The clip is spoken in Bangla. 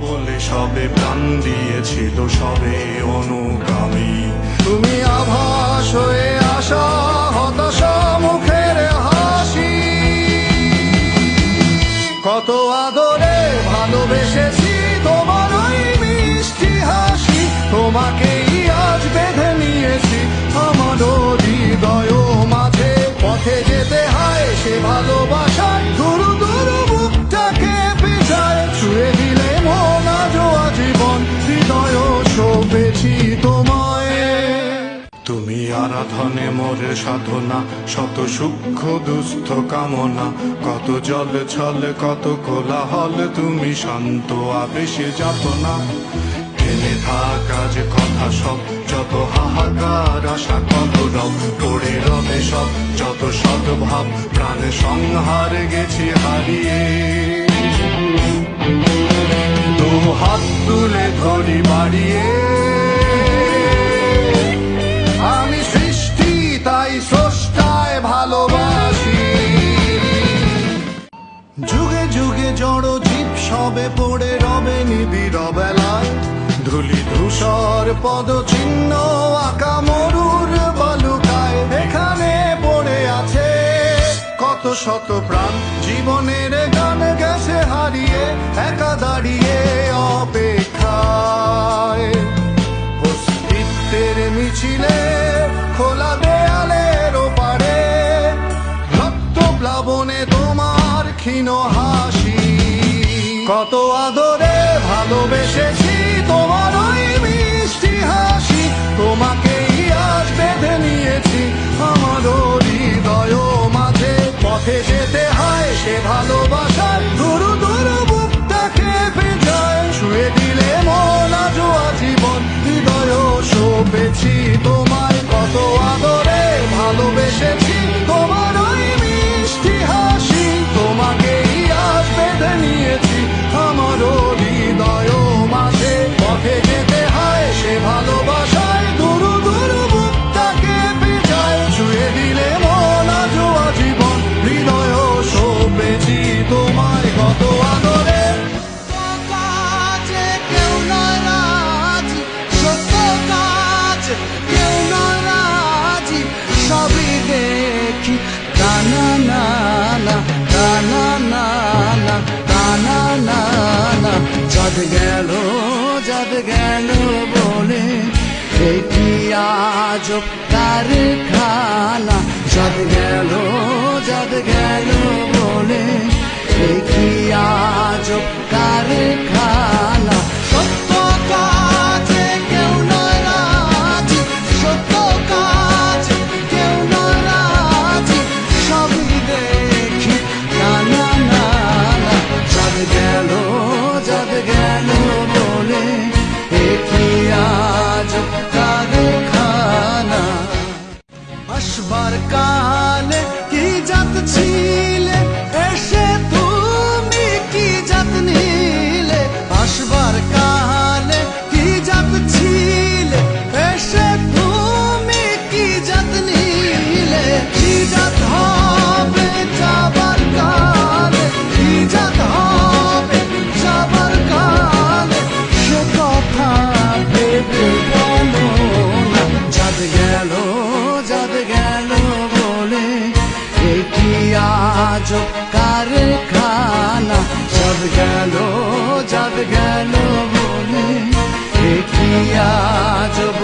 বলে সবে প্রাণ দিয়েছিল সবে অনুগামী। তুমি আভাস হয়ে আসা হতাশা মুখের হাসি, কত আদরে ভালোবেসেছি তোমার ওই মিষ্টি হাসি। তোমাকেই আজ বেঁধে নিয়েছি আমার হৃদয় মাঝে, পথে যেতে হয় সে ভালোবাসায় দুরু দুরু বুকটাকে পেঁচায়। ছুঁয়ে দিলে মন আজও আজীবন হৃদয় সপেছি তোমায়। তুমি আরাধনে মোরে সাধনা, শত সূক্ষ্ম দুস্থ কামনা, কত জল ছল কত কোলাহল, তুমি শান্ত আবেশে যাতনা। টেনে থাকা যে কথা সব, যত হাহাকার আশা কত রব, পড়ে রবে সব যত সদ্ভাব, প্রাণে সংহার গেছি হারিয়ে। দু হাত তুলে ধরি বাড়িয়ে, আমি সৃষ্টি তাই স্রষ্টায় ভালোবাসি। যুগে যুগে জড় জীব সবে পড়ে রবে নিবিড় বেলায়, ধুলি ধূসর পদচিহ্ন আঁকা মরুর বালুকায়। এখানে পড়ে আছে কত শত প্রাণ, জীবনের গান গেছে হারিয়ে একা দাঁড়িয়ে অপেক্ষায়। অস্তিত্বের মিছিলে খোলা দেয়ালের ওপারে, রক্ত প্লাবনে তোমার ক্ষীণ হাসি। কত আদরে ভালোবেসেছি তোমার ওই মিষ্টি হাসি, তোমাকেই আজ বেঁধে নিয়েছি আমার হৃদয় মাঝে। পথে যেতে হয় সে ভালোবাসার দুরু দুরু বুকটাকে পেঁচায়। ছুঁয়ে দিলে মন আজও আজীবন হৃদয় সপেছি তোমায়। কত আদরে ভালোবেসেছি তোমার ওই মিষ্টি হাসি, তোমাকেই আজ বেঁধে নিয়েছি আমার হৃদয় মাঝে। পথে যেতে হয় সে ভালোবাসায় দুরু দুরু বুকটাকে পেঁচায়। ছুঁয়ে দিলে মন আজও আজীবন হৃদয় সপেছি তোমায়। কত আদরে কাজে কেউ নয় রাজি, সত্য কাজ কেউ নয় রাজি, সবই দেখি টানা না না টানা না না টানা না না। চাঁদ গেল বলে এই কি আজব কারখানা, চাঁদ গেল বলে এই কি আজব কারখানা। সত্য কাজে কেউ নয় রাজি, সত্য কাজ কেউ নয় রাজি, সবই দেখি না না না। চাঁদ গেল বলে এই কি আজব কারখানা। আসবার কালে কি জাত ছিলে, এসে তুমি কি জাত নিলে। আসবার কালে কি জাত ছিলে, এসে তুমি কি জাত নিলে। কি জাত হবে যাবার কালে, কি জাত হবে যাবার কালে, সে কথা ভেবে বলো না। চাঁদ গেল বলে এই কি আজব কারখানা। চাঁদ গেল বলে এই কি আজব